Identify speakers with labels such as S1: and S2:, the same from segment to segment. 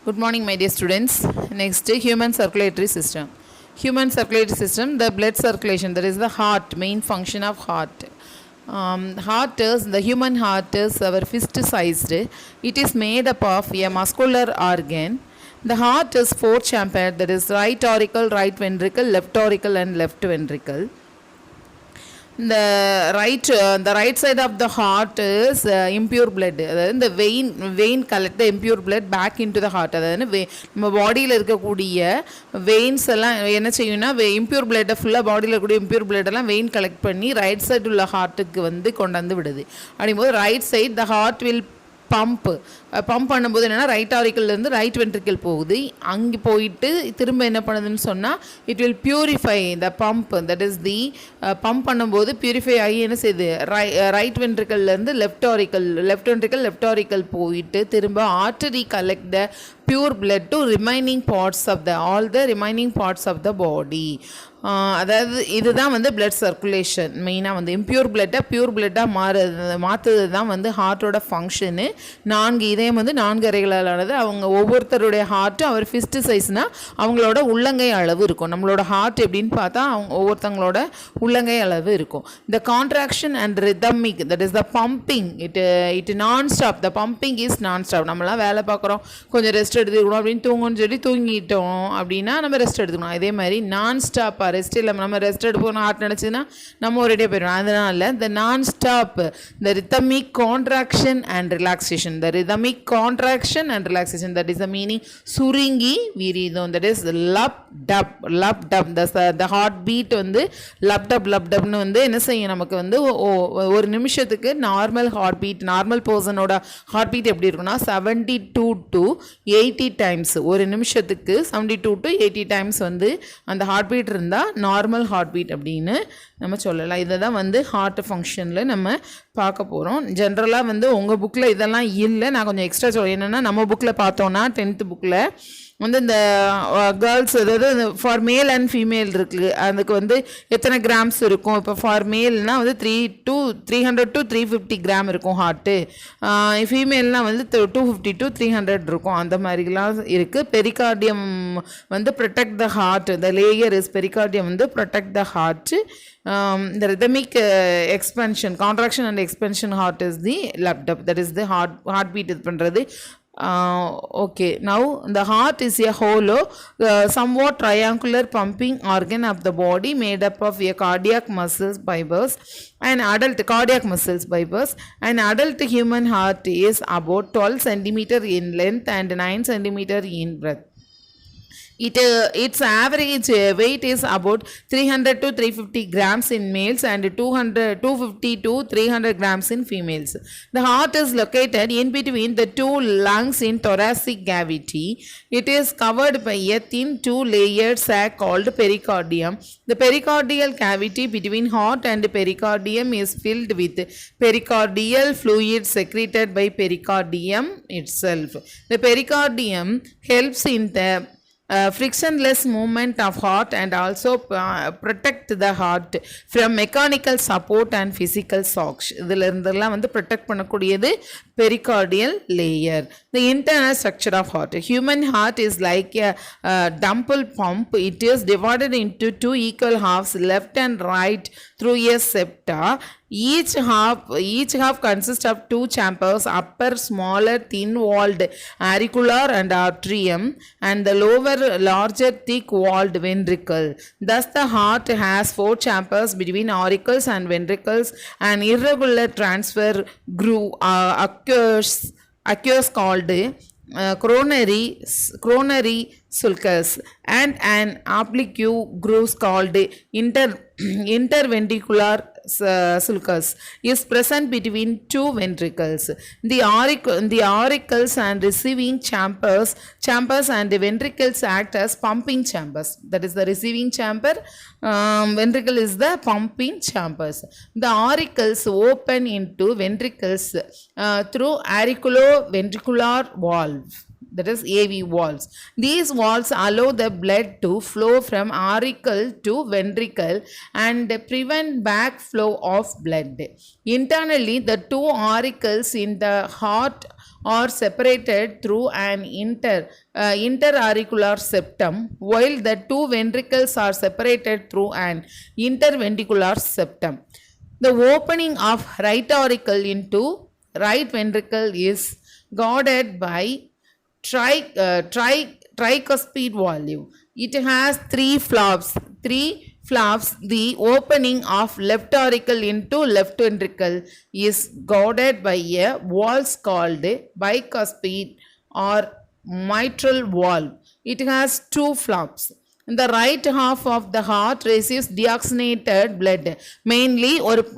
S1: Good morning, my dear students. Next, human circulatory system. Human circulatory system, the blood circulation, that is the heart, main function of heart. The human heart is our fist-sized. It is made up of a muscular organ. The heart is four-chambered, that is right auricle, right ventricle, left auricle, and left ventricle. The right side of the heart is impure blood. அதாவது the vein collect the impure blood back into the heart. அதாவது நம்ம பாடியில் இருக்கக்கூடிய veins எல்லாம் என்ன செய்யும்னா impure பிளட்டை ஃபுல்லாக பாடியில் இருக்கக்கூடிய இம்பியூர் பிளட் எல்லாம் வெயின் கலெக்ட் பண்ணி ரைட் சைடு உள்ள ஹார்ட்டுக்கு வந்து கொண்டாந்து விடுது. அப்படிங்கும்போது right side the heart will pump பண்ணும்போது என்னென்னா ரைட் ஆரிக்கல்லேருந்து ரைட் வென்ட்ரிக்கல் போகுது. அங்கே போயிட்டு திரும்ப என்ன பண்ணுதுன்னு சொன்னால் it will purify the pump, that is the pump பண்ணும்போது பியூரிஃபை ஆகி என்ன செய்யுது ரைட் வென்ட்ரிக்கல்லேருந்து லெஃப்ட் ஆரிக்கல் போயிட்டு திரும்ப artery collect the pure blood to remaining parts of all the remaining parts of the body. அதாவது இதுதான் வந்து பிளட் சர்க்குலேஷன். மெயினாக வந்து இம்ப்யூர் பிளட்டை பியூர் பிளட்டாக மாற்றுறது தான் வந்து ஹார்ட்டோட ஃபங்க்ஷனு. இதயம் வந்து 4 அறைகளானது. அவங்க ஒவ்வொருத்தருடைய ஹார்ட்டும் அவர் ஃபிஸ்ட் சைஸ்னால் அவங்களோட உள்ளங்கை அளவு இருக்கும். நம்மளோட ஹார்ட் எப்படின்னு பார்த்தா அவங்க ஒவ்வொருத்தவங்களோட உள்ளங்கை அளவு இருக்கும். இந்த contraction and rhythmic, that is the pumping, it நான் ஸ்டாப். த பம்பிங் இஸ் நான் ஸ்டாப். நம்மளாம் வேலை பார்க்குறோம், கொஞ்சம் ரெஸ்ட் எடுத்துக்கணும் அப்படின்னு சொல்லி தூங்கிட்டோம் அப்படின்னா நம்ம ரெஸ்ட் எடுத்துக்கணும். இதே மாதிரி நான் ஸ்டாப்பாக ரெஸ்ட் இல்லாமல் நம்ம ரெஸ்ட் எடுப்போம் ஹார்ட் நினச்சின்னா நம்ம ஒரேடியாக போயிடுவோம். அதனால இந்த நான் stop, the rhythmic contraction and relaxation, the rhythmic contraction and relaxation, that is the meaning. சுருங்கி விரிதம், that is lub dub. The heart beat வந்து லப் டப்னு வந்து என்ன செய்யும் நமக்கு வந்து ஒரு நிமிஷத்துக்கு நார்மல் ஹார்ட் பீட், நார்மல் பர்சனோட ஹார்ட் பீட் எப்படி இருக்குன்னா 72 to 80 டைம்ஸ், ஒரு நிமிஷத்துக்கு 72 to 80 டைம்ஸ் வந்து அந்த ஹார்ட் பீட் இருந்தால் நார்மல் ஹார்ட் பீட் அப்படின்னு நம்ம சொல்லலாம். இதை தான் வந்து ஹார்ட் ஃபங்க்ஷனில் நம்ம பார்க்க போகிறோம். ஜென்ரலாக வந்து உங்கள் புக்கில் இதெல்லாம் இல்லை, நான் கொஞ்சம் எக்ஸ்ட்ரா சொல்ல. என்னென்னா நம்ம புக்கில் பார்த்தோன்னா 10th புக்கில் வந்து இந்த கேர்ள்ஸ், அதாவது ஃபார் மேல் அண்ட் ஃபீமேல் இருக்குது, அதுக்கு வந்து எத்தனை கிராம்ஸ் இருக்கும். இப்போ ஃபார் மேல்னால் வந்து 300 to 350 கிராம் இருக்கும் ஹார்ட்டு. ஃபீமேல்னால் வந்து 250 to 300 இருக்கும். அந்த மாதிரிலாம் இருக்குது. பெரிகார்டியம் வந்து protect the heart, the layer is pericardium வந்து protect the heart. The rhythmic expansion, contraction and expansion heart is the lap dub, that is the heartbeat இது பண்ணுறது. Okay, now the heart is a hollow, somewhat triangular pumping organ of the body made up of a cardiac muscles fibers. An adult human heart is about 12 cm in length and 9 cm in breadth. Its average weight is about 300 to 350 grams in males and 250 to 300 grams in females. The heart is located in between the two lungs in thoracic cavity. It is covered by a thin 2-layered sac called pericardium. The pericardial cavity between heart and pericardium is filled with pericardial fluid secreted by pericardium itself. The pericardium helps in the frictionless movement of heart and also protect the heart from mechanical support and physical shocks. இதில் இருந்தெல்லாம் வந்து protect பண்ணக்கூடியது pericardial layer. The internal structure of heart. Human heart is like a dumbbell pump. It is divided into 2 equal halves, left and right, through a septa. Each half consists of 2 chambers, upper smaller thin-walled auricular and atrium, and the lower larger thick-walled ventricle. Thus the heart has 4 chambers between auricles and ventricles. An irregular transfer groove occurs called coronary sulcus, and an oblique groove called interventricular sulcus is present between 2 ventricles. The auricles and receiving chambers and the ventricles act as pumping chambers. That is the receiving chamber, ventricle is the pumping chambers. The auricles open into ventricles through auriculoventricular valve, that is AV valves. These valves allow the blood to flow from auricle to ventricle and prevent backflow of blood. Internally, the 2 auricles in the heart are separated through an interauricular septum, while the two ventricles are separated through an interventricular septum. The opening of right auricle into right ventricle is guarded by tricuspid valve. It has three flaps. The opening of left auricle into left ventricle is guarded by a valve called bicuspid or mitral valve. It has two flaps. The right half of the heart receives deoxygenated blood. Mainly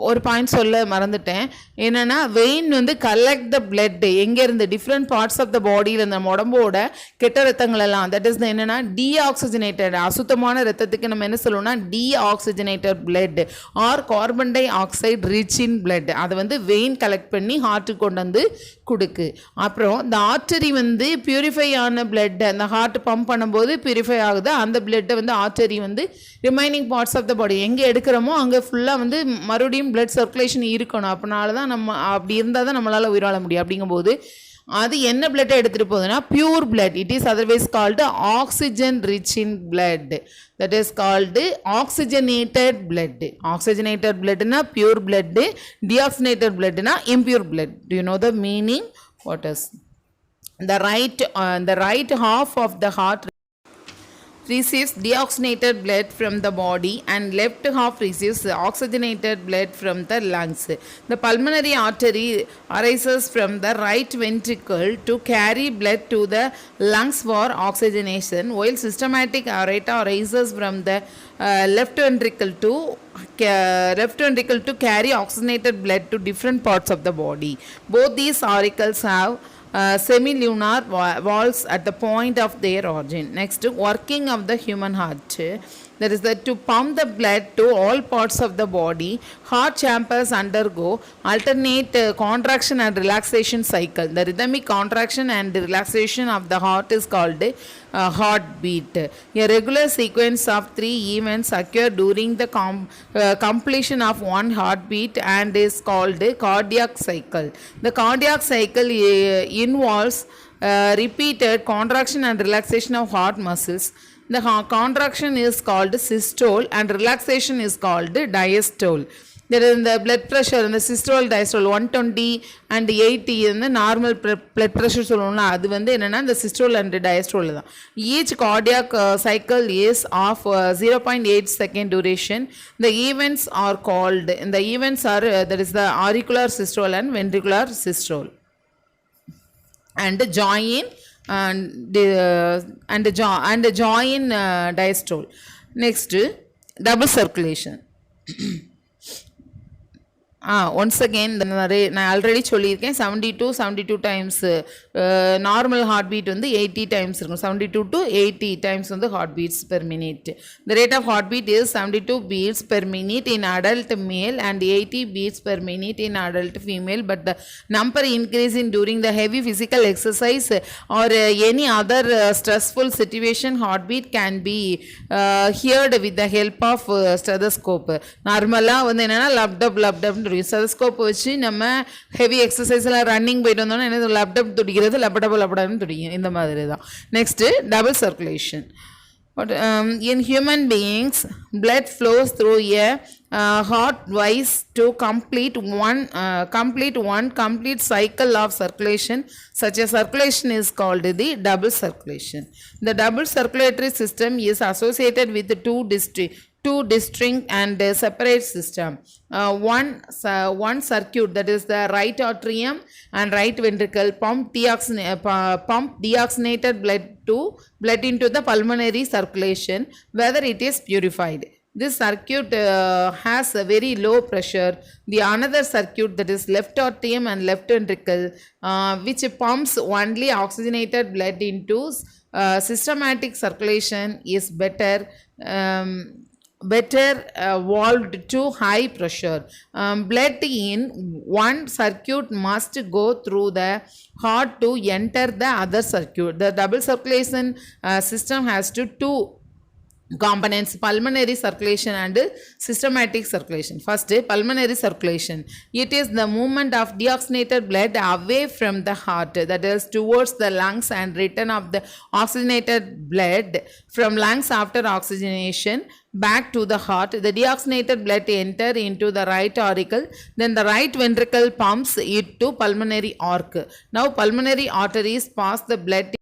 S1: ஒரு point சொல்ல மறந்துட்டேன். என்னன்னா vein வந்து collect the blood எங்க இருந்து different parts of the பாடியில் இந்த உடம்போட கெட்ட ரத்தங்கள் எல்லாம் தட் இஸ் என்னன்னா டீஆக்சிஜனேட்டட் அசுத்தமான ரத்தத்துக்கு நம்ம என்ன சொல்லுவோம்னா deoxygenated blood or carbon dioxide rich in blood அதை வந்து வெயின் கலெக்ட் பண்ணி ஹார்ட்டுக்கு கொண்டு வந்து கொடுக்கு. அப்புறம் இந்த ஆர்டரி வந்து பியூரிஃபை ஆன பிளட் அந்த ஹார்ட் பம்ப் பண்ணும்போது பியூரிஃபை ஆகுது. அந்த பிளட் வந்து ஆர்டரி வந்து ரிமைனிங் பார்ட்ஸ் ஆஃப் த பாடி எங்கே எடுக்கிறோமோ அங்கே ஃபுல்லாக வந்து மறுபடியும் பிளட் சர்க்குலேஷன் இருக்கணும். அப்படினால தான் நம்ம அப்படி இருந்தால் தான் நம்மளால் உயிராள முடியும். அப்படிங்கும்போது அது என்ன பிளட்டை எடுத்துகிட்டு போகுதுன்னா pure blood. It is otherwise called oxygen rich in blood. That is called oxygenated blood. Oxygenated பிளட்னா பியூர் பிளட், டிஆக்சிஜனேட்டட் பிளட்னா impure blood. Do you know the meaning? What is the right half of the heart receives deoxygenated blood from the body and left half receives oxygenated blood from the lungs. The pulmonary artery arises from the right ventricle to carry blood to the lungs for oxygenation, while systematic aorta arises from the left ventricle to carry oxygenated blood to different parts of the body. Both these auricles have semilunar valves at the point of their origin. Next, working of the human heart. That is that to pump the blood to all parts of the body, heart chambers undergo alternate contraction and relaxation cycle. The rhythmic contraction and relaxation of the heart is called heartbeat. A regular sequence of 3 events occur during the completion of one heartbeat and is called cardiac cycle. The cardiac cycle involves repeated contraction and relaxation of heart muscles. The contraction is called systole and relaxation is called diastole. There is the blood pressure in the systole diastole 120 and 80 இந்த normal blood pressure சொல்லுவோம்ல அது வந்து என்னன்னா இந்த systole and diastole தான். Each cardiac cycle is of 0.8 second duration. The events are called that is the auricular systole and ventricular systole and join join diastole. Next, double circulation. Once again நான் already சொல்லியிருக்கேன் 72 times normal heart beat வந்து 80 times இருக்கும். 72 to 80 times வந்து heart beats per minute. The rate of heart beat is 72 beats per minute in adult male and 80 beats per minute in adult female, but the number increasing during the heavy physical exercise or any other stressful situation. Heartbeat can be heard with the help of stethoscope. நார்மலாக வந்து என்னென்னா lub dub stethoscope வச்சு நம்ம heavy எக்ஸசைஸில் running போயிட்டு வந்தோம்னா என்ன laptop துடிக்கிறது லப்படப்புன்னு துடிக்கும். இந்த மாதிரி தான். Next double circulation. In human beings, blood flows through a heart twice to complete one complete cycle of circulation. Such a circulation is called the double circulation. The double circulatory system is associated with two distinct and separate system. One circuit, that is the right atrium and right ventricle, pump deoxygenated blood into the pulmonary circulation, whether it is purified. This circuit has a very low pressure. The another circuit, that is left atrium and left ventricle, which pumps only oxygenated blood into systematic circulation, is better valved to high pressure. Blood in one circuit must go through the heart to enter the other circuit. The double circulation system has two components: pulmonary circulation and systematic circulation. First, pulmonary circulation. It is the movement of deoxygenated blood away from the heart, that is towards the lungs, and return of the oxygenated blood from lungs after oxygenation back to the heart. The deoxygenated blood enter into the right auricle, then the right ventricle pumps it to pulmonary arc. Now pulmonary arteries pass the blood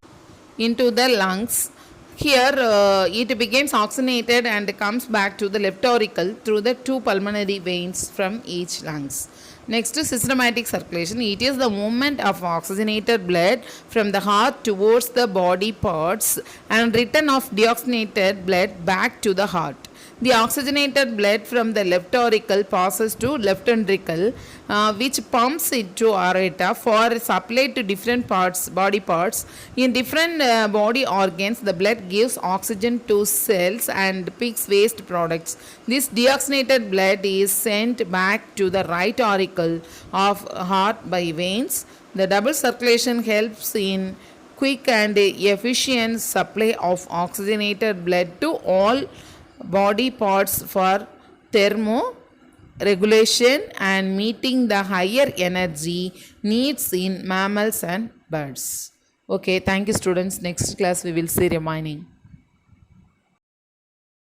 S1: into the lungs. Here it becomes oxygenated and comes back to the left auricle through the two pulmonary veins from each lungs. Next, systematic circulation. It is the movement of oxygenated blood from the heart towards the body parts and return of deoxygenated blood back to the heart. The oxygenated blood from the left auricle passes to left ventricle, which pumps it to aorta for supply to different parts, body parts. In different body organs, the blood gives oxygen to cells and picks waste products. This deoxygenated blood is sent back to the right auricle of heart by veins. The double circulation helps in quick and efficient supply of oxygenated blood to all body parts for thermoregulation and meeting the higher energy needs in mammals and birds. Okay, thank you students. Next class we will see remaining.